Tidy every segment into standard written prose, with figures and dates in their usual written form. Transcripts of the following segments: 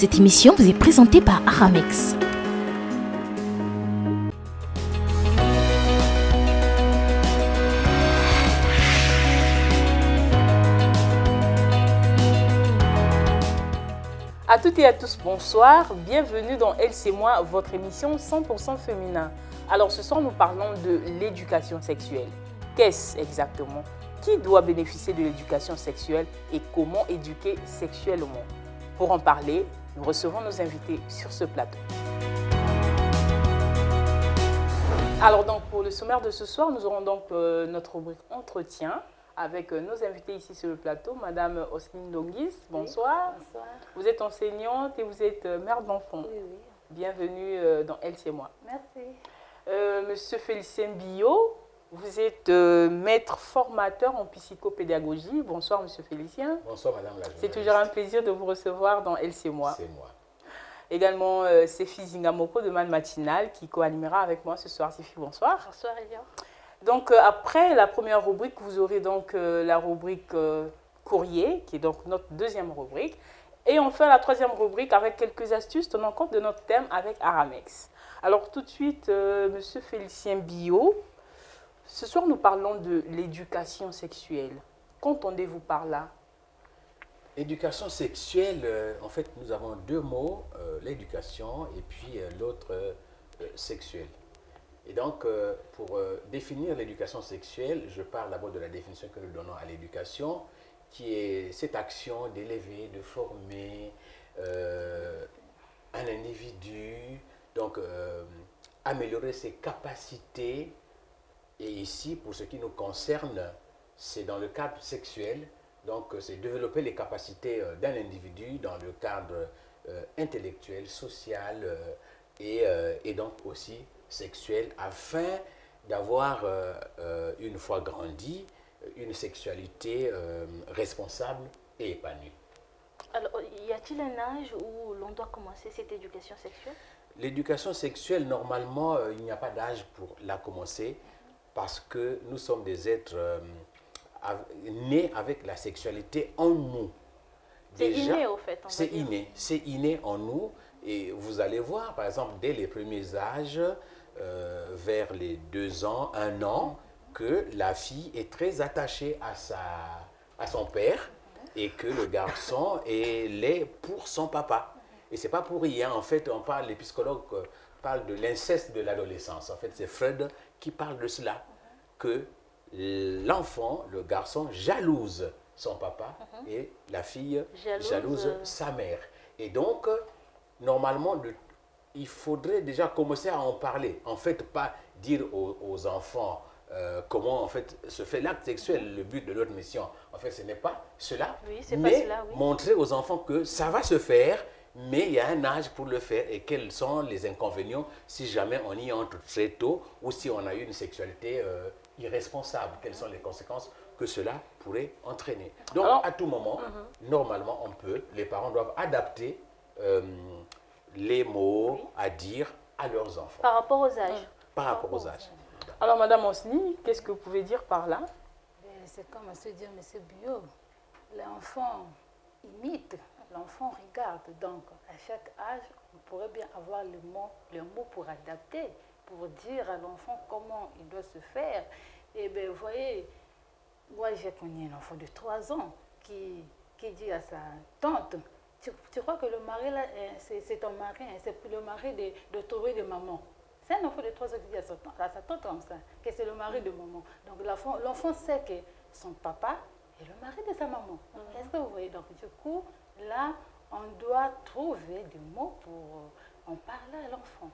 Cette émission vous est présentée par Aramex. À toutes et à tous, bonsoir. Bienvenue dans Elle c'est moi, votre émission 100% féminin. Alors ce soir, nous parlons de l'éducation sexuelle. Qu'est-ce exactement? Qui doit bénéficier de l'éducation sexuelle et comment éduquer sexuellement? Pour en parler, nous recevons nos invités sur ce plateau. Alors donc pour le sommaire de ce soir, nous aurons donc notre rubrique entretien avec nos invités ici sur le plateau. Madame Osline Dongis, bonsoir. Oui, bonsoir. Vous êtes enseignante et vous êtes mère d'enfants. Oui, oui. Bienvenue dans Elle c'est moi. Merci. Monsieur Félicien Billot, vous êtes maître formateur en psychopédagogie. Bonsoir Monsieur Félicien. Bonsoir Madame la journaliste. C'est toujours un plaisir de vous recevoir dans Elle c'est moi. C'est moi. Également Séfi Zingamoko de Man Matinale qui co-animera avec moi ce soir. Séfi, bonsoir. Bonsoir, Elian. Donc après la première rubrique, vous aurez donc la rubrique courrier, qui est donc notre deuxième rubrique. Et enfin la troisième rubrique avec quelques astuces tenant compte de notre thème avec Aramex. Alors tout de suite, Monsieur Félicien Billot, ce soir nous parlons de l'éducation sexuelle. Qu'entendez-vous par là? Éducation sexuelle, en fait nous avons deux mots, l'éducation et puis l'autre sexuelle. Et donc, pour définir l'éducation sexuelle, je parle d'abord de la définition que nous donnons à l'éducation, qui est cette action d'élever, de former un individu, donc améliorer ses capacités. Et ici, pour ce qui nous concerne, c'est dans le cadre sexuel, donc c'est développer les capacités d'un individu dans le cadre intellectuel, social et donc aussi sexuelle afin d'avoir, une fois grandi, une sexualité responsable et épanouie. Alors, y a-t-il un âge où l'on doit commencer cette éducation sexuelle? L'éducation sexuelle, normalement, il n'y a pas d'âge pour la commencer parce que nous sommes des êtres nés avec la sexualité en nous. C'est inné, au fait. C'est inné en nous et vous allez voir, par exemple, dès les premiers âges, vers les 2 ans, 1 an, que la fille est très attachée à son père et que le garçon l'est pour son papa. Et c'est pas pour rien, en fait, les psychologues parlent de l'inceste de l'adolescence. En fait, c'est Freud qui parle de cela, que l'enfant, le garçon, jalouse son papa et la fille jalouse sa mère. Et donc, normalement, il faudrait déjà commencer à en parler. En fait, pas dire aux enfants comment en fait se fait l'acte sexuel. Le but de notre mission, en fait, ce n'est pas cela. Oui, c'est mais pas cela, oui. Montrer aux enfants que ça va se faire, mais il y a un âge pour le faire et quels sont les inconvénients si jamais on y entre très tôt ou si on a eu une sexualité irresponsable. Quelles sont les conséquences que cela pourrait entraîner. Donc, à tout moment, normalement, les parents doivent adapter les mots à dire à leurs enfants. Par rapport aux âges. Par rapport aux âges. Alors Madame Osni, qu'est-ce que vous pouvez dire par là? C'est comme se dire, M. Bio, l'enfant imite, l'enfant regarde. Donc, à chaque âge, on pourrait bien avoir le mot pour adapter, pour dire à l'enfant comment il doit se faire. Et bien, vous voyez, moi j'ai connu un enfant de 3 ans qui dit à sa tante, tu crois que le mari là, c'est ton mari, c'est le mari de trouver de maman. C'est un enfant de 3 ans qui dit à sa tante comme ça, que c'est le mari de maman. Donc l'enfant sait que son papa est le mari de sa maman. Est-ce que vous voyez? Donc du coup, là, on doit trouver des mots pour en parler à l'enfant.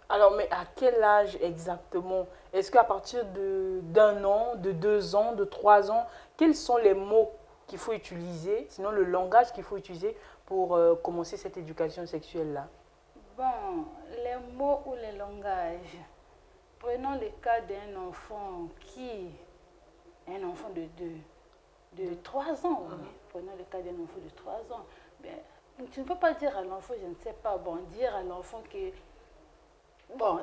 Alors, mais à quel âge exactement? Est-ce qu'à partir d'1 an, de 2 ans, de 3 ans, quels sont les mots qu'il faut utiliser, sinon le langage qu'il faut utiliser pour commencer cette éducation sexuelle-là? Bon, les mots ou les langages. Prenons le cas d'un enfant de 3 ans. Oui. Prenons le cas d'un enfant de 3 ans. Ben, tu ne peux pas dire à l'enfant, je ne sais pas, dire à l'enfant que... Bon,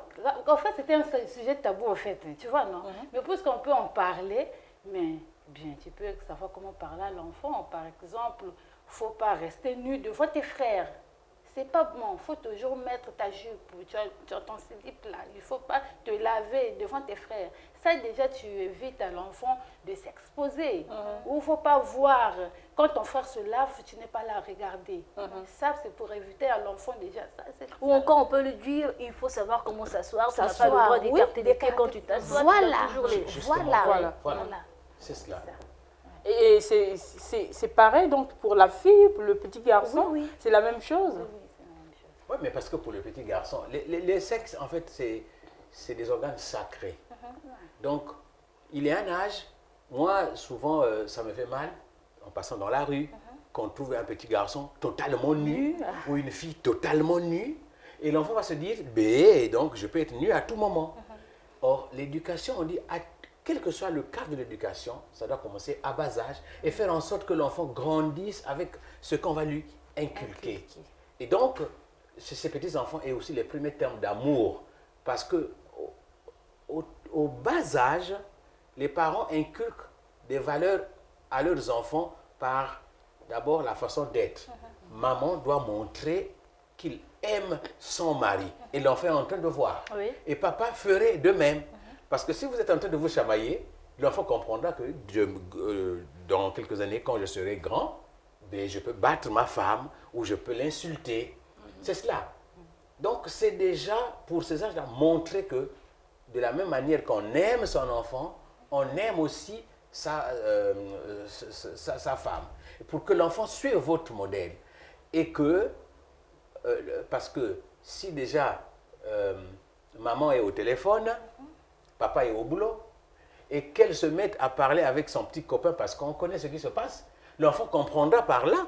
en fait, c'était un sujet tabou, en fait, tu vois, non? Mais puisqu'on peut en parler, mais bien, tu peux savoir comment parler à l'enfant. Par exemple, faut pas rester nu devant tes frères. C'est pas bon, il faut toujours mettre ta jupe, tu as ton slip là, il ne faut pas te laver devant tes frères. Ça déjà, tu évites à l'enfant de s'exposer. Ou il ne faut pas voir, quand ton frère se lave, tu n'es pas là à regarder. Ça, c'est pour éviter à l'enfant déjà. Ça, Ou encore, on peut lui dire, il faut savoir comment s'asseoir, tu n'as pas le S'asseoir, droit oui, d'écarter les pieds quand tu t'assois. Voilà. Voilà. Voilà. C'est cela. Et c'est pareil donc pour la fille, pour le petit garçon, Oui, oui. c'est la même chose. Oui, mais parce que pour le petit garçon, les sexes, en fait, c'est des organes sacrés. Donc, il y a un âge, moi, souvent, ça me fait mal, en passant dans la rue, qu'on trouve un petit garçon totalement nu, ou une fille totalement nue, et l'enfant va se dire, ben, donc, je peux être nu à tout moment. Or, l'éducation, on dit, quel que soit le cadre de l'éducation, ça doit commencer à bas âge, et faire en sorte que l'enfant grandisse avec ce qu'on va lui inculquer. Et donc, ces petits-enfants est aussi les premiers termes d'amour. Parce que au bas âge, les parents inculquent des valeurs à leurs enfants par d'abord la façon d'être. Maman doit montrer qu'il aime son mari. Et l'enfant est en train de voir. Oui. Et papa ferait de même. Parce que si vous êtes en train de vous chamailler, l'enfant comprendra que dans quelques années, quand je serai grand, ben, je peux battre ma femme ou je peux l'insulter. C'est cela. Donc, c'est déjà, pour ces âges-là, montrer que de la même manière qu'on aime son enfant, on aime aussi sa femme. Pour que l'enfant suive votre modèle. Et que, parce que si déjà maman est au téléphone, papa est au boulot, et qu'elle se mette à parler avec son petit copain parce qu'on connaît ce qui se passe, l'enfant comprendra par là,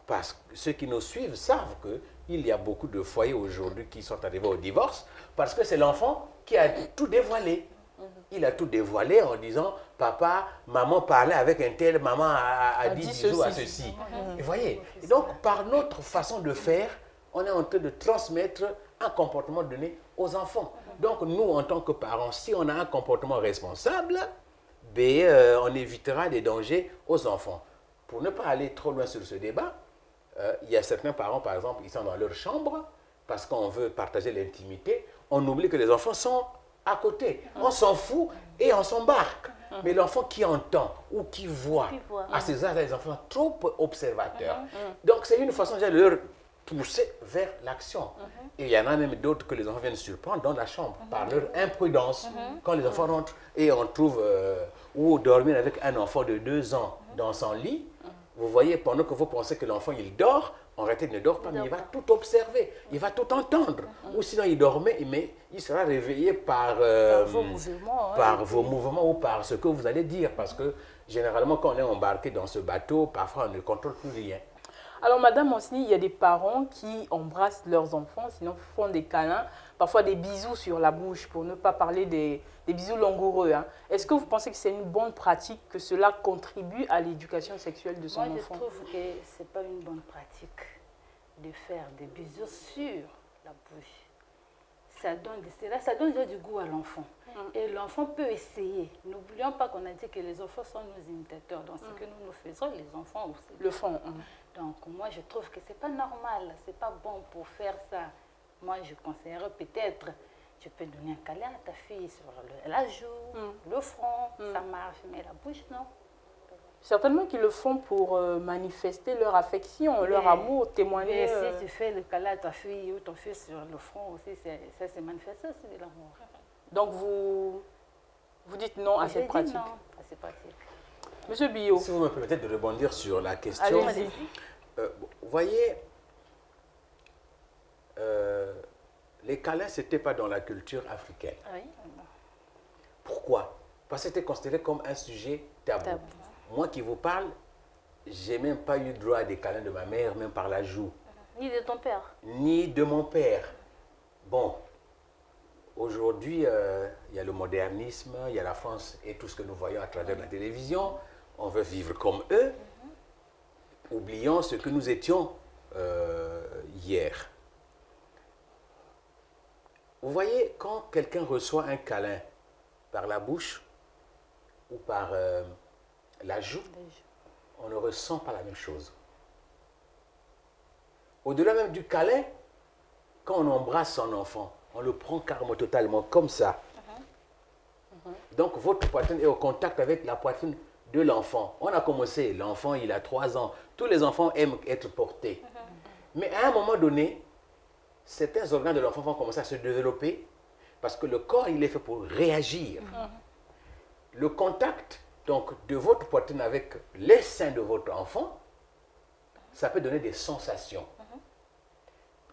parce que ceux qui nous suivent savent qu'il y a beaucoup de foyers aujourd'hui qui sont arrivés au divorce, parce que c'est l'enfant qui a tout dévoilé. Il a tout dévoilé en disant, papa, maman parlait avec un tel, maman a dit bisous à ceci. Vous voyez, et donc par notre façon de faire, on est en train de transmettre un comportement donné aux enfants. Donc nous, en tant que parents, si on a un comportement responsable, ben, on évitera des dangers aux enfants. Pour ne pas aller trop loin sur ce débat, il y a certains parents, par exemple, ils sont dans leur chambre parce qu'on veut partager l'intimité. On oublie que les enfants sont à côté. On s'en fout et on s'embarque. Mais l'enfant qui entend ou qui voit, à ces âges-là, les enfants sont trop observateurs. Donc c'est une façon déjà de leur pousser vers l'action. Et il y en a même d'autres que les enfants viennent surprendre dans la chambre par leur imprudence. Quand les enfants rentrent et on trouve ou dormir avec un enfant de 2 ans dans son lit, vous voyez, pendant que vous pensez que l'enfant il dort, en réalité il ne dort pas, mais il va tout observer, il va tout entendre. Ou sinon il dormait, mais il sera réveillé par vos mouvements, par vos mouvements ou par ce que vous allez dire. Parce que généralement quand on est embarqué dans ce bateau, parfois on ne contrôle plus rien. Alors, Madame Osni, il y a des parents qui embrassent leurs enfants, sinon font des câlins, parfois des bisous sur la bouche, pour ne pas parler des bisous langoureux. Hein. Est-ce que vous pensez que c'est une bonne pratique, que cela contribue à l'éducation sexuelle de son enfant? Moi, je trouve que ce n'est pas une bonne pratique de faire des bisous sur la bouche. Ça donne déjà du goût à l'enfant. Et l'enfant peut essayer. N'oublions pas qu'on a dit que les enfants sont nos imitateurs. Donc, ce que nous faisons, les enfants aussi le font. Donc, moi, je trouve que ce n'est pas normal. Ce n'est pas bon pour faire ça. Moi, je conseillerais peut-être, tu peux donner un câlin à ta fille sur la joue, le front, ça marche. Mais la bouche, non. Certainement qu'ils le font pour manifester leur affection, leur amour, témoigner. Et si tu fais le câlin à ta fille ou ton fils sur le front aussi, ça c'est manifester aussi de l'amour. Donc vous dites non à cette pratique? Non à cette pratique. Monsieur Bio. Si vous me permettez de rebondir sur la question. Allez-y. Vous voyez, les câlins, ce n'était pas dans la culture africaine. Oui. Pourquoi? Parce que c'était considéré comme un sujet tabou. Moi qui vous parle, je n'ai même pas eu droit à des câlins de ma mère, même par la joue. Ni de ton père. Ni de mon père. Bon, aujourd'hui, il y a le modernisme, il y a la France et tout ce que nous voyons à travers la télévision. On veut vivre comme eux. Oublions ce que nous étions hier. Vous voyez, quand quelqu'un reçoit un câlin par la bouche ou par la joue, on ne ressent pas la même chose. Au-delà même du câlin, quand on embrasse son enfant, on le prend carrément totalement comme ça. Donc, votre poitrine est au contact avec la poitrine de l'enfant. On a commencé, l'enfant, il a 3 ans. Tous les enfants aiment être portés. Mais à un moment donné, certains organes de l'enfant vont commencer à se développer parce que le corps, il est fait pour réagir. Le contact, donc, de votre poitrine avec les seins de votre enfant, ça peut donner des sensations.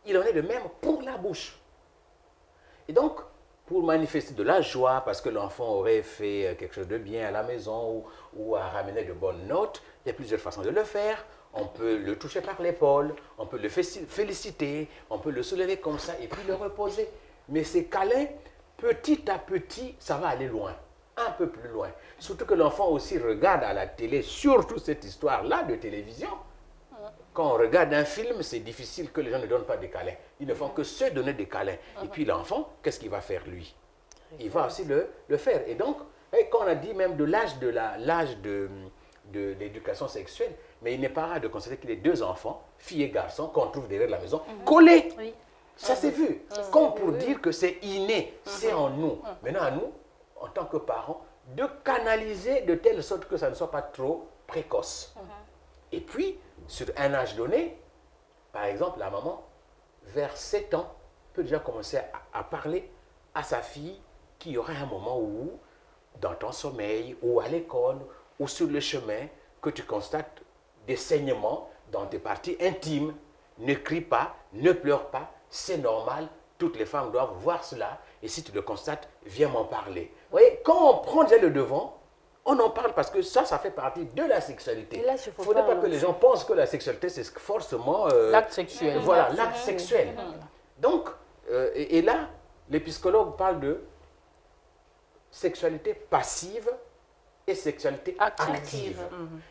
Il en est de même pour la bouche. Et donc, pour manifester de la joie, parce que l'enfant aurait fait quelque chose de bien à la maison ou a ramené de bonnes notes, il y a plusieurs façons de le faire. On peut le toucher par l'épaule, on peut le féliciter, on peut le soulever comme ça et puis le reposer. Mais ces câlins, petit à petit, ça va aller loin, un peu plus loin. Surtout que l'enfant aussi regarde à la télé, surtout cette histoire-là de télévision. Quand on regarde un film, c'est difficile que les gens ne donnent pas des câlins. Ils ne font que se donner des câlins. Et puis l'enfant, qu'est-ce qu'il va faire lui? Il va aussi le faire. Et donc, quand on a dit même de l'âge de l'éducation sexuelle, mais il n'est pas rare de constater qu'il y a 2 enfants, filles et garçons, qu'on trouve derrière la maison, collés. Oui. Ça s'est vu. Comme pour dire que c'est inné, c'est en nous. Maintenant, à nous, en tant que parents, de canaliser de telle sorte que ça ne soit pas trop précoce. Et puis, sur un âge donné, par exemple, la maman, vers 7 ans, peut déjà commencer à parler à sa fille qu'il y aura un moment où, dans ton sommeil, ou à l'école, ou sur le chemin, que tu constates des saignements dans tes parties intimes. Ne crie pas, ne pleure pas, c'est normal, toutes les femmes doivent voir cela, et si tu le constates, viens m'en parler. Vous voyez, quand on prend déjà le devant, on en parle parce que ça fait partie de la sexualité. Il ne faudrait pas que les gens pensent que la sexualité, c'est forcément... l'acte sexuel. Voilà, l'acte sexuel. Donc, et là, les psychologues parlent de sexualité passive et sexualité active.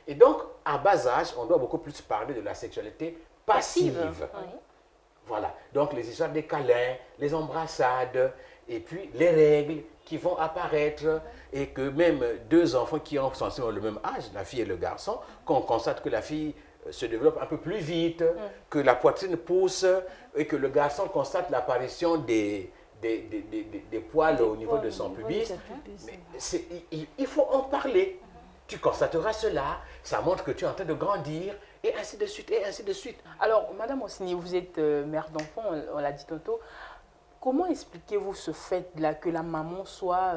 Et donc, à bas âge, on doit beaucoup plus parler de la sexualité passive. Voilà. Donc, les histoires des câlins, les embrassades, et puis les règles qui vont apparaître, et que même 2 enfants qui ont sensiblement le même âge, la fille et le garçon, qu'on constate que la fille se développe un peu plus vite, que la poitrine pousse, et que le garçon constate l'apparition des poils au niveau de son pubis. Mais il faut en parler. Tu constateras cela, ça montre que tu es en train de grandir, et ainsi de suite, et ainsi de suite. Alors, Madame Ossini, vous êtes mère d'enfant, on l'a dit tantôt. Comment expliquez-vous ce fait-là que la maman soit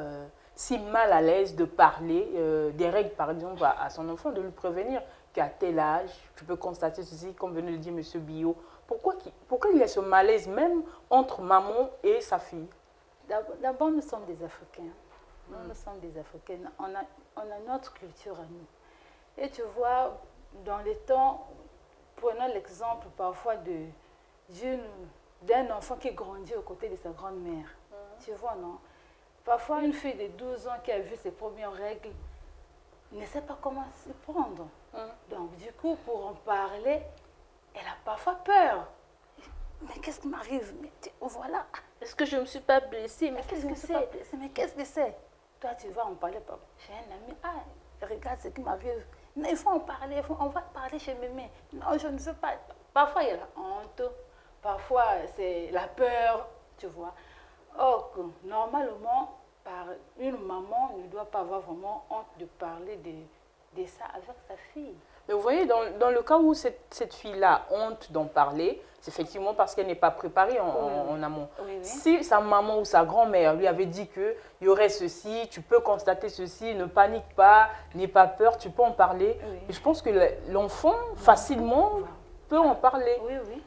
si mal à l'aise de parler des règles, par exemple, à son enfant, de lui prévenir qu'à tel âge, tu peux constater ceci, comme venait de dire M. Bio. Pourquoi il y a ce malaise même entre maman et sa fille? D'abord, nous sommes des Africains. Nous sommes des Africains. On a notre culture à nous. Et tu vois, dans les temps, prenons l'exemple parfois d'un enfant qui grandit aux côtés de sa grand-mère. Tu vois, non? Parfois, une fille de 12 ans qui a vu ses premières règles ne sait pas comment s'y prendre. Donc, du coup, pour en parler, elle a parfois peur. Mais qu'est-ce qui m'arrive? Voilà. Est-ce que je ne me suis pas blessée? Mais qu'est-ce que c'est? Mais qu'est-ce que c'est? Toi, tu vas en parler. J'ai un ami. Regarde ce qui m'arrive. Non, il faut en parler. On va parler chez mémé. Non, je ne sais pas. Parfois, il y a la honte. Parfois, c'est la peur. Tu vois. Or, normalement, une maman ne doit pas avoir vraiment honte de parler de ça avec sa fille. Mais vous voyez, dans le cas où cette fille-là a honte d'en parler, c'est effectivement parce qu'elle n'est pas préparée en amont. Oui. Si sa maman ou sa grand-mère lui avait dit qu'il y aurait ceci, tu peux constater ceci, ne panique pas, n'aie pas peur, tu peux en parler. Oui. Et je pense que l'enfant, facilement, peut en parler. Oui,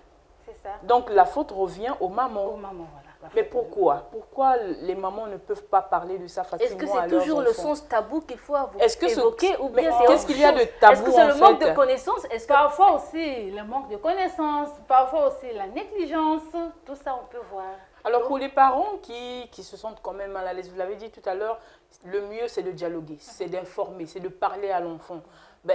c'est ça. Donc la faute revient aux mamans. Aux mamans, voilà. Mais pourquoi? Pourquoi les mamans ne peuvent pas parler de ça facilement? Est-ce que c'est toujours le sens tabou qu'il faut évoquer ou bien c'est qu'est-ce qu'il y a de tabou? Est-ce que c'est le manque de connaissances? Parfois aussi le manque de connaissances, parfois aussi la négligence, tout ça on peut voir. Alors pour les parents qui se sentent quand même mal à l'aise, vous l'avez dit tout à l'heure, le mieux c'est de dialoguer, c'est d'informer, c'est de parler à l'enfant.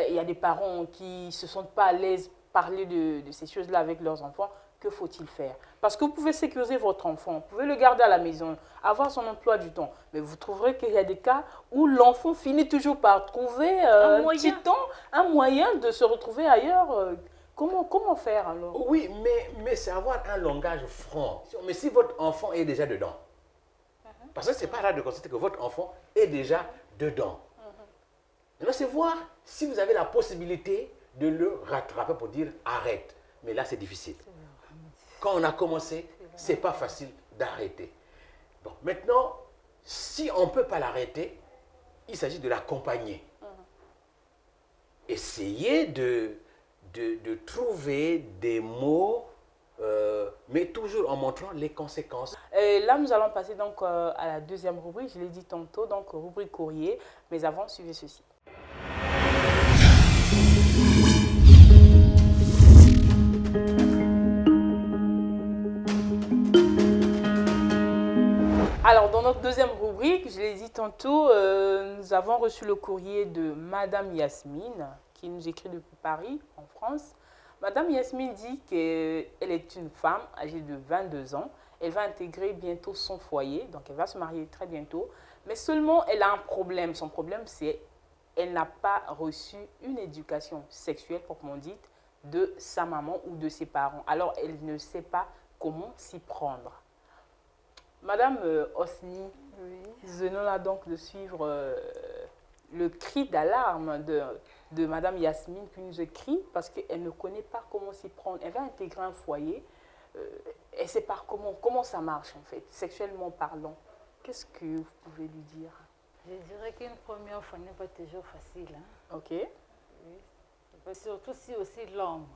Il y a des parents qui ne se sentent pas à l'aise parler de ces choses-là avec leurs enfants. Que faut-il faire? Parce que vous pouvez sécuriser votre enfant, vous pouvez le garder à la maison, avoir son emploi du temps. Mais vous trouverez qu'il y a des cas où l'enfant finit toujours par trouver un petit temps, un moyen de se retrouver ailleurs Comment faire alors? Oui, mais c'est avoir un langage franc. Mais si votre enfant est déjà dedans, parce que ce n'est pas rare de constater que votre enfant est déjà dedans. Maintenant, c'est voir si vous avez la possibilité de le rattraper pour dire arrête. Mais là, c'est difficile. Quand on a commencé, ce n'est pas facile d'arrêter. Bon, maintenant, si on ne peut pas l'arrêter, il s'agit de l'accompagner. Essayez de trouver des mots, mais toujours en montrant les conséquences. Et là, nous allons passer donc à la deuxième rubrique, je l'ai dit tantôt, donc rubrique courrier. Mais avant, suivez ceci. Alors, dans notre deuxième rubrique, je l'ai dit tantôt, nous avons reçu le courrier de Madame Yasmine, qui nous écrit depuis Paris, en France. Madame Yasmine dit qu'elle est une femme âgée de 22 ans. Elle va intégrer bientôt son foyer, donc elle va se marier très bientôt. Mais seulement, elle a un problème. Son problème, c'est qu'elle n'a pas reçu une éducation sexuelle, proprement dite, de sa maman ou de ses parents. Alors, elle ne sait pas comment s'y prendre. Madame Osni, venons là donc de suivre le cri d'alarme de Madame Yasmine qui nous écrit parce qu'elle ne connaît pas comment s'y prendre. Elle va intégrer un foyer. Elle ne sait pas comment ça marche en fait, sexuellement parlant. Qu'est-ce que vous pouvez lui dire? Je dirais qu'une première fois n'est pas toujours facile. Hein. Ok. Oui. Surtout si aussi l'homme,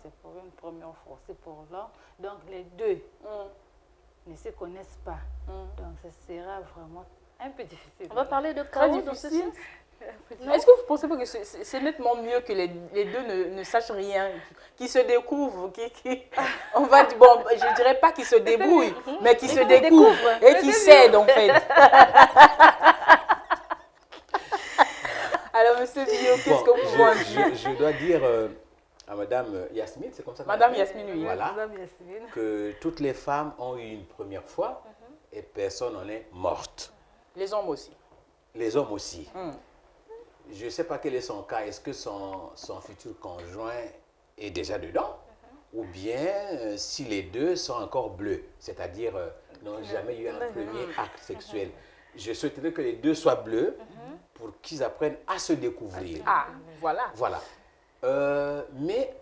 c'est pour une première fois, c'est pour l'homme. Donc les deux ne se connaissent pas. Donc ça sera vraiment un peu difficile. On va parler de Très chaos dans ce difficile. sens. Est-ce que vous pensez pas que c'est nettement mieux que les deux ne sachent rien, qu'ils se découvrent, on va dire, bon, je dirais pas qu'ils se débrouillent, mais qu'ils se découvrent et qu'ils s'aident en fait. Alors, monsieur Villot, qu'est-ce que vous pouvez dire? Je dois dire à Madame Yasmine, c'est comme ça? Madame Yasmine, oui. Voilà, Madame Yasmine. que toutes les femmes ont eu une première fois et personne n'en est morte. Les hommes aussi. Les hommes aussi. Je ne sais pas quel est son cas. Est-ce que son futur conjoint est déjà dedans? Ou bien si les deux sont encore bleus, c'est-à-dire n'ont jamais eu un premier acte sexuel. Je souhaiterais que les deux soient bleus pour qu'ils apprennent à se découvrir. Ah, voilà. Voilà. Mais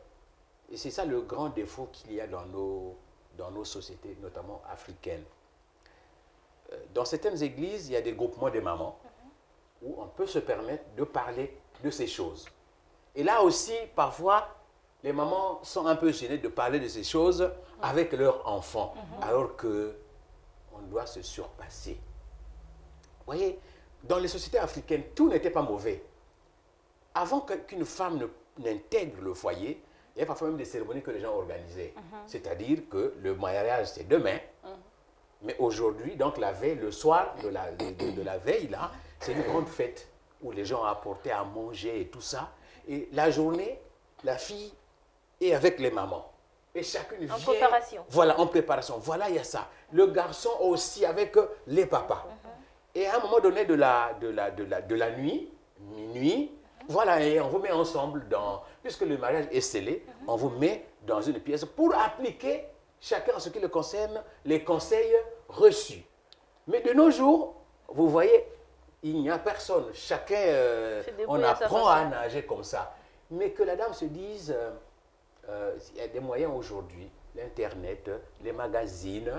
c'est ça le grand défaut qu'il y a dans nos sociétés, notamment africaines. Dans certaines églises, il y a des groupements de mamans où on peut se permettre de parler de ces choses. Et là aussi, parfois, les mamans sont un peu gênées de parler de ces choses avec leurs enfants, alors qu'on doit se surpasser. Vous voyez, dans les sociétés africaines, tout n'était pas mauvais. Avant qu'une femme n'intègre le foyer, il y avait parfois même des cérémonies que les gens organisaient. C'est-à-dire que le mariage, c'est demain. Mais aujourd'hui, donc la veille, le soir de la veille, là, c'est une grande fête où les gens ont apporté à manger et tout ça. Et la journée, la fille est avec les mamans. Et chacune vient... En préparation. Voilà, en préparation. Voilà, il y a ça. Le garçon aussi avec les papas. Et à un moment donné de la nuit, minuit, voilà, et on vous met ensemble puisque le mariage est scellé, on vous met dans une pièce pour appliquer chacun en ce qui le concerne les conseils reçus. Mais de nos jours, vous voyez, il n'y a personne. Chacun, on apprend à nager comme ça. Mais que la dame se dise, il y a des moyens aujourd'hui, l'Internet, les magazines,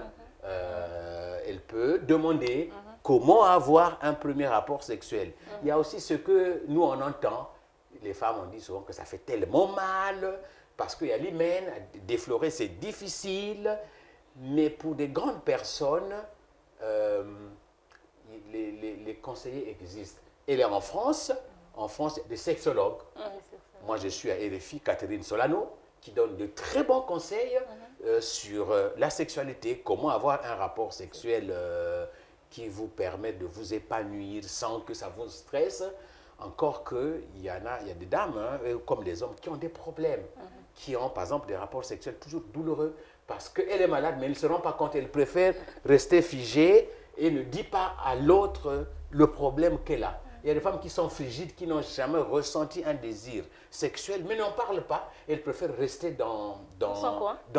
elle peut demander comment avoir un premier rapport sexuel. Il y a aussi ce que nous on entend, les femmes on dit souvent que ça fait tellement mal, parce qu'il y a l'hymen, déflorer c'est difficile, mais pour des grandes personnes, les conseillers existent. Et là, en France, il y a des sexologues. Moi, je suis à RFI, Catherine Solano, qui donne de très bons conseils sur la sexualité, comment avoir un rapport sexuel qui vous permet de vous épanouir sans que ça vous stresse. Encore qu'il y a des dames, comme les hommes, qui ont des problèmes, qui ont par exemple des rapports sexuels toujours douloureux, parce qu'elle est malade, mais elle ne se rend pas compte, elle préfère rester figée et ne dit pas à l'autre le problème qu'elle a. Il y a des femmes qui sont frigides, qui n'ont jamais ressenti un désir sexuel, mais n'en parlent pas. Elles préfèrent rester dans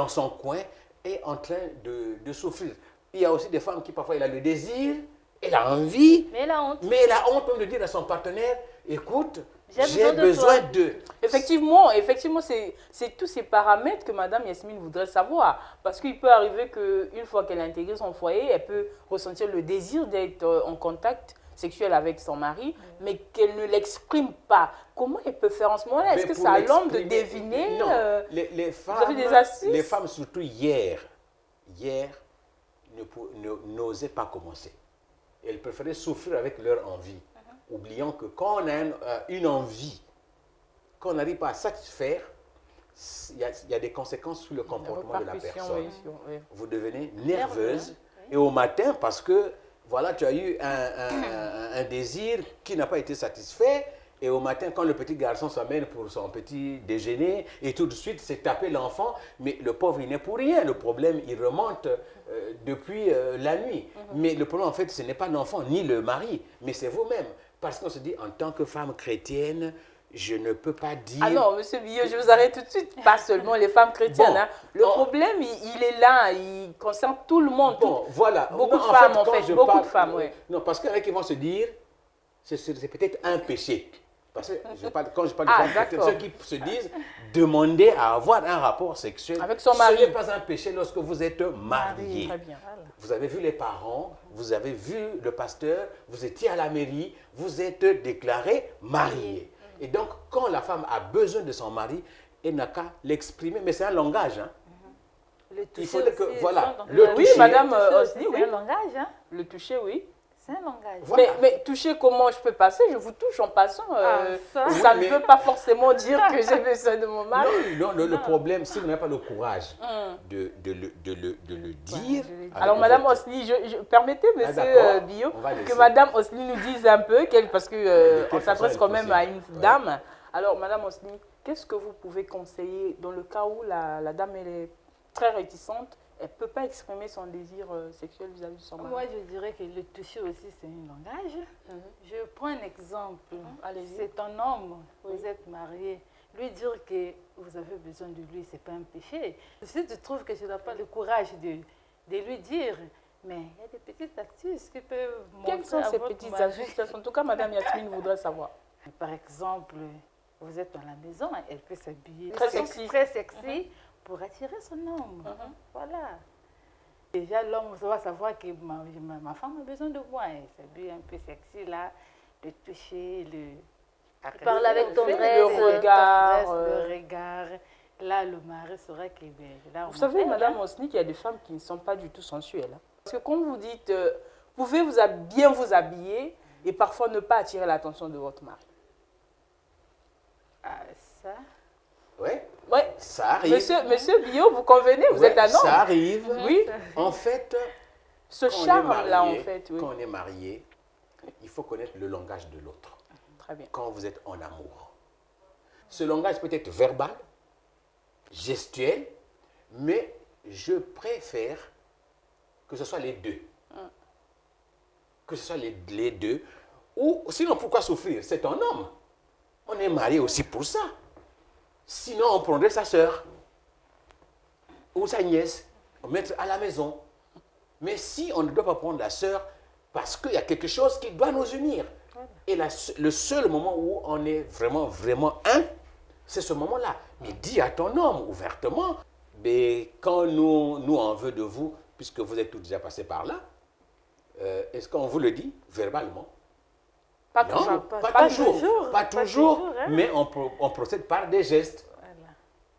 son coin et en train de souffrir. Il y a aussi des femmes qui parfois, elle a le désir, elle a envie, Mais la honte. mais elle a honte même de dire à son partenaire, écoute, J'ai j'ai besoin besoin de de... Effectivement, c'est tous ces paramètres que Madame Yasmine voudrait savoir. Parce qu'il peut arriver qu'une fois qu'elle a intégré son foyer, elle peut ressentir le désir d'être en contact sexuel avec son mari, mais qu'elle ne l'exprime pas. Comment elle peut faire en ce moment-là? Est-ce Mais que pour c'est à l'homme de l'exprimer- deviner Non, les femmes, vous avez des astuces? les femmes surtout hier, n'osaient pas commencer. Elles préféraient souffrir avec leur envie, oubliant que quand on a une envie, qu'on n'arrive pas à satisfaire, il y a des conséquences sur le comportement de la Répercussions, personne. oui. Vous devenez nerveuse et au matin, parce que voilà, tu as eu un désir qui n'a pas été satisfait, et au matin, quand le petit garçon s'amène pour son petit déjeuner, et tout de suite, c'est taper l'enfant, mais le pauvre, il n'est pour rien. Le problème, il remonte depuis la nuit. Mais le problème, en fait, ce n'est pas l'enfant ni le mari, mais c'est vous-même. Parce qu'on se dit, en tant que femme chrétienne, je ne peux pas dire... Ah non, monsieur Billot, je vous arrête tout de suite. Pas seulement les femmes chrétiennes. Bon, hein. Le problème, il est là, il concerne tout le monde. Bon, voilà. Beaucoup Non, de femmes, en quand fait. je Beaucoup parle- de femmes, oui. Non, parce qu'il y en a qui vont se dire, c'est peut-être un péché. Parce que quand je parle de Ah, femmes chrétiennes, d'accord. ceux qui se disent demander à avoir un rapport sexuel, Avec son mari. ce n'est pas un péché lorsque vous êtes marié. Très bien. Vous avez vu les parents, vous avez vu le pasteur, vous étiez à la mairie, vous êtes déclaré marié. Et donc, quand la femme a besoin de son mari, elle n'a qu'à l'exprimer, mais c'est un langage. Hein. Le toucher Il faudrait que, aussi, voilà, ça, donc, le Oui, toucher. madame toucher aussi, Osni, c'est oui. un langage, hein? Le toucher, oui. C'est un langage. Voilà. Mais toucher, comment je peux passer? Je vous touche en passant. ça. Ça Oui, ne mais- veut pas forcément dire que j'ai besoin de mon mari. Non, le problème, si vous n'avez pas le courage de le dire... avec Alors, madame votre- Osni, permettez, monsieur d'accord. Billot, On va que laisser. madame Osni nous dise un peu, parce De qu'on quelle s'adresse façon quand elle même à procède. une Ouais. dame. Alors, madame Osni, qu'est-ce que vous pouvez conseiller dans le cas où la dame elle est très réticente, elle ne peut pas exprimer son désir sexuel vis-à-vis de son mari? Moi, je dirais que le toucher aussi, c'est un langage. Je prends un exemple. Allez-y. C'est un homme, vous êtes marié. Lui dire que vous avez besoin de lui, ce n'est pas un péché. Si tu trouves que je n'ai pas le courage de lui dire, mais il y a des petites astuces qui peuvent montrer Quelles sont à ces votre petites mari. astuces? En tout cas, madame Yasmine voudrait savoir. Par exemple, vous êtes dans la maison, elle peut s'habiller Très sexy. très sexy pour attirer son homme. Voilà. Déjà, l'homme va savoir que ma femme a besoin de moi. Elle s'habille un peu sexy là, le toucher, le... parle avec tendresse. Le regard, le regard. Là, le mari saura que... là, on Vous savez, m'appelle, madame hein. Osni, qu'il y a des femmes qui ne sont pas du tout sensuelles. Hein. Parce que quand vous dites, vous pouvez bien vous habiller et parfois ne pas attirer l'attention de votre mari. Ah, ça... Oui, Oui. ça arrive. Monsieur Billot, vous convenez, vous Ouais, êtes un homme. ça arrive. Oui, En fait, ce quand on est charme-là, en marié, fait. Oui. quand on est marié, il faut connaître le langage de l'autre. Très bien. Quand vous êtes en amour. Ce langage peut être verbal, gestuel, mais je préfère que ce soit les deux. Que ce soit les deux. Ou sinon, pourquoi souffrir? C'est un homme. On est marié aussi pour ça. Sinon, on prendrait sa sœur ou sa nièce, on mettre à la maison. Mais si on ne doit pas prendre la sœur, parce qu'il y a quelque chose qui doit nous unir. Et le seul moment où on est vraiment, vraiment un, c'est ce moment-là. Mais dis à ton homme ouvertement, mais quand nous on veut de vous, puisque vous êtes tous déjà passés par là, est-ce qu'on vous le dit verbalement? Pas Non, toujours. pas toujours, pas toujours, hein. mais on procède par des gestes.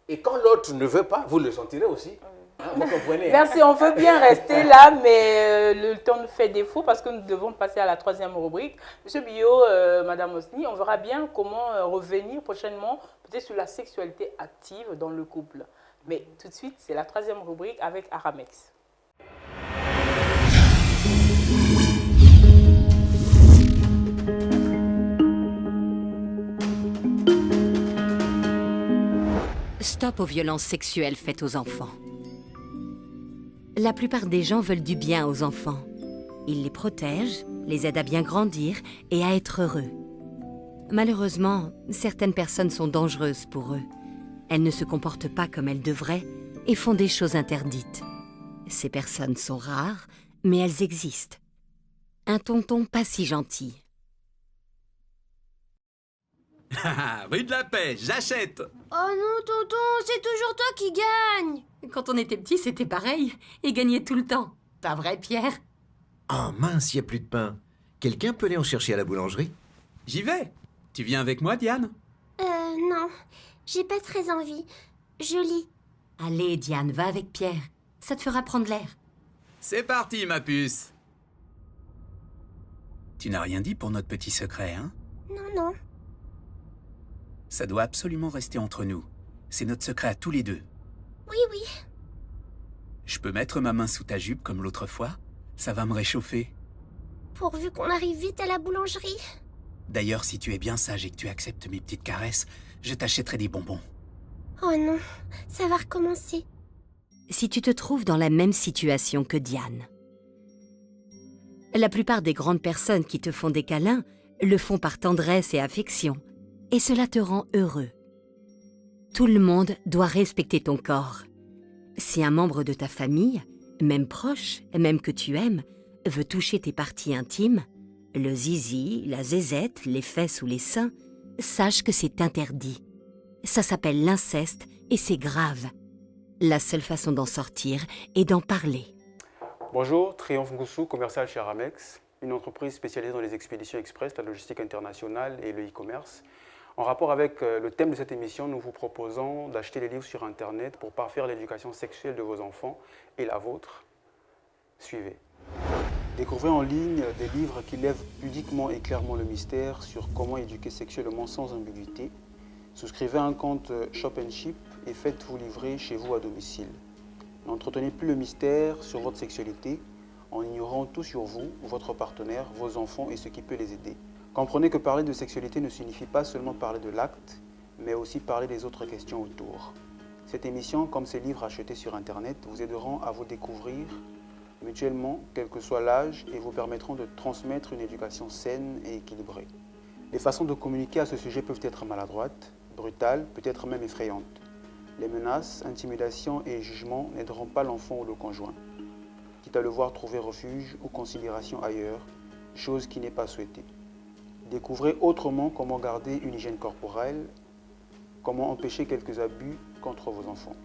Et quand l'autre ne veut pas, vous le sentirez aussi. Hein, vous comprenez? Hein? Merci, on veut bien rester là, mais le temps nous fait défaut parce que nous devons passer à la troisième rubrique. Monsieur Billot, madame Osni, on verra bien comment revenir prochainement peut-être sur la sexualité active dans le couple. Mais tout de suite, c'est la troisième rubrique avec Aramex. Stop aux violences sexuelles faites aux enfants. La plupart des gens veulent du bien aux enfants. Il les protège, les aide à bien grandir et à être heureux. Malheureusement, certaines personnes sont dangereuses pour eux. Elles ne se comportent pas comme elles devraient et font des choses interdites. Ces personnes sont rares, mais elles existent. Un tonton pas si gentil. Rue de la Paix, j'achète. Oh non, tonton, c'est toujours toi qui gagne. Quand on était petit, c'était pareil. Et gagnait tout le temps. Pas vrai, Pierre? Oh mince, il n'y a plus de pain. Quelqu'un peut aller en chercher à la boulangerie? J'y vais. Tu viens avec moi, Diane? Non, j'ai pas très envie. Je lis. Allez, Diane, va avec Pierre. Ça te fera prendre l'air. C'est parti, ma puce. Tu n'as rien dit pour notre petit secret, hein? Non, non. Ça doit absolument rester entre nous. C'est notre secret à tous les deux. Oui, oui. Je peux mettre ma main sous ta jupe comme l'autre fois? Ça va me réchauffer. Pourvu qu'on arrive vite à la boulangerie. D'ailleurs, si tu es bien sage et que tu acceptes mes petites caresses, je t'achèterai des bonbons. Oh non, ça va recommencer. Si tu te trouves dans la même situation que Diane. La plupart des grandes personnes qui te font des câlins le font par tendresse et affection, et cela te rend heureux. Tout le monde doit respecter ton corps. Si un membre de ta famille, même proche, même que tu aimes, veut toucher tes parties intimes, le zizi, la zézette, les fesses ou les seins, sache que c'est interdit. Ça s'appelle l'inceste et c'est grave. La seule façon d'en sortir est d'en parler. Bonjour, Triomphe Goussou, commercial chez Aramex, une entreprise spécialisée dans les expéditions express, la logistique internationale et le e-commerce. En rapport avec le thème de cette émission, nous vous proposons d'acheter les livres sur Internet pour parfaire l'éducation sexuelle de vos enfants et la vôtre. Suivez. Découvrez en ligne des livres qui lèvent pudiquement et clairement le mystère sur comment éduquer sexuellement sans ambiguïté. Souscrivez à un compte Shop & Ship et faites-vous livrer chez vous à domicile. N'entretenez plus le mystère sur votre sexualité en ignorant tout sur vous, votre partenaire, vos enfants et ce qui peut les aider. Comprenez que parler de sexualité ne signifie pas seulement parler de l'acte, mais aussi parler des autres questions autour. Cette émission, comme ces livres achetés sur Internet, vous aideront à vous découvrir mutuellement, quel que soit l'âge, et vous permettront de transmettre une éducation saine et équilibrée. Les façons de communiquer à ce sujet peuvent être maladroites, brutales, peut-être même effrayantes. Les menaces, intimidations et jugements n'aideront pas l'enfant ou le conjoint, quitte à le voir trouver refuge ou considération ailleurs, chose qui n'est pas souhaitée. Découvrez autrement comment garder une hygiène corporelle, comment empêcher quelques abus contre vos enfants.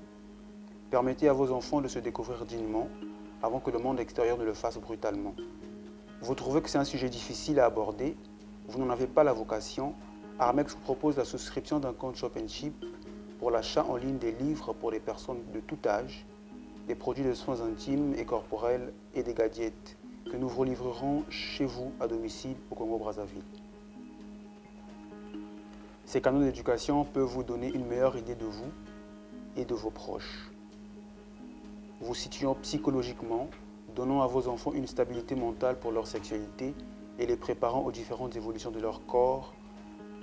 Permettez à vos enfants de se découvrir dignement avant que le monde extérieur ne le fasse brutalement. Vous trouvez que c'est un sujet difficile à aborder, vous n'en avez pas la vocation, Aramex vous propose la souscription d'un compte Shop & Ship pour l'achat en ligne des livres pour les personnes de tout âge, des produits de soins intimes et corporels et des gadgets que nous vous livrerons chez vous à domicile au Congo-Brazzaville. Ces canaux d'éducation peuvent vous donner une meilleure idée de vous et de vos proches. Vous situant psychologiquement, donnant à vos enfants une stabilité mentale pour leur sexualité et les préparant aux différentes évolutions de leur corps,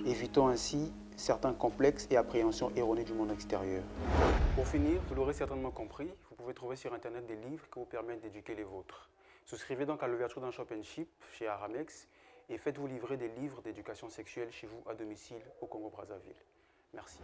évitant ainsi certains complexes et appréhensions erronées du monde extérieur. Pour finir, vous l'aurez certainement compris, vous pouvez trouver sur Internet des livres qui vous permettent d'éduquer les vôtres. Souscrivez donc à l'ouverture d'un Shop & Ship chez Aramex et faites-vous livrer des livres d'éducation sexuelle chez vous à domicile au Congo-Brazzaville. Merci.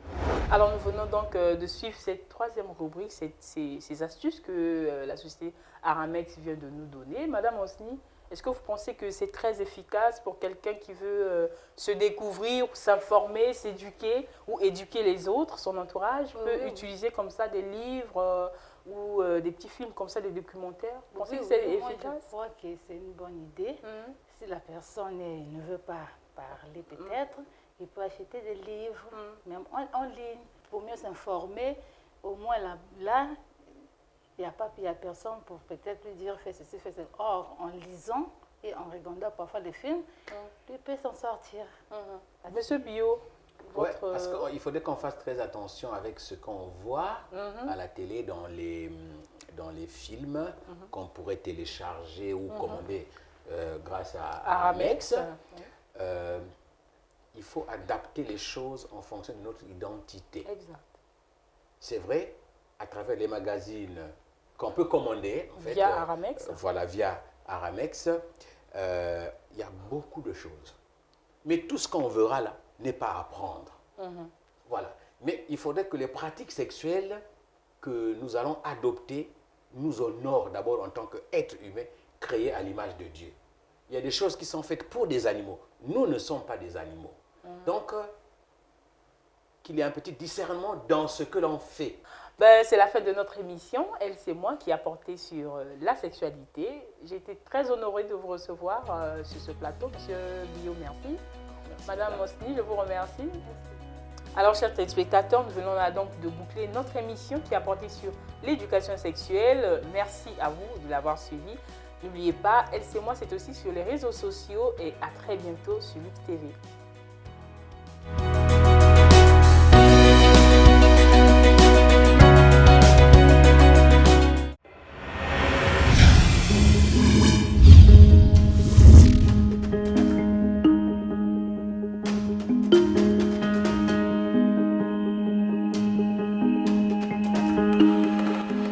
Alors nous venons donc de suivre cette troisième rubrique, ces astuces que la société Aramex vient de nous donner. Madame Osni, est-ce que vous pensez que c'est très efficace pour quelqu'un qui veut se découvrir, s'informer, s'éduquer ou éduquer les autres, son entourage, peut utiliser comme ça des livres ou des petits films comme ça, des documentaires? Vous pensez que c'est efficace? Je crois que c'est une bonne idée. Si la personne ne veut pas parler peut-être, il peut acheter des livres, même en ligne, pour mieux s'informer. Au moins là il n'y a personne pour peut-être lui dire fais ceci, fais cela. Or, en lisant et en regardant parfois des films, lui peut s'en sortir. Monsieur Bio, Ouais, parce qu'il faudrait qu'on fasse très attention avec ce qu'on voit à la télé, dans les films qu'on pourrait télécharger ou commander grâce à Aramex. Il faut adapter les choses en fonction de notre identité. Exact. C'est vrai, à travers les magazines qu'on peut commander, en fait, via Aramex. voilà, via Aramex, il y a beaucoup de choses. Mais tout ce qu'on verra là n'est pas à prendre. Voilà. Mais il faudrait que les pratiques sexuelles que nous allons adopter nous honorent d'abord en tant qu'êtres humains créés à l'image de Dieu. Il y a des choses qui sont faites pour des animaux. Nous ne sommes pas des animaux. Donc, qu'il y ait un petit discernement dans ce que l'on fait. Ben, c'est la fin de notre émission. Elle, c'est moi qui a porté sur la sexualité. J'ai été très honorée de vous recevoir sur ce plateau. Monsieur Bio, merci. Madame Mosni, je vous remercie. Alors, chers téléspectateurs, nous venons là donc de boucler notre émission qui a porté sur l'éducation sexuelle. Merci à vous de l'avoir suivi. N'oubliez pas, Elle, c'est moi, c'est aussi sur les réseaux sociaux et à très bientôt sur Lux TV.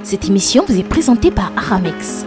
Cette émission vous est présentée par Aramex.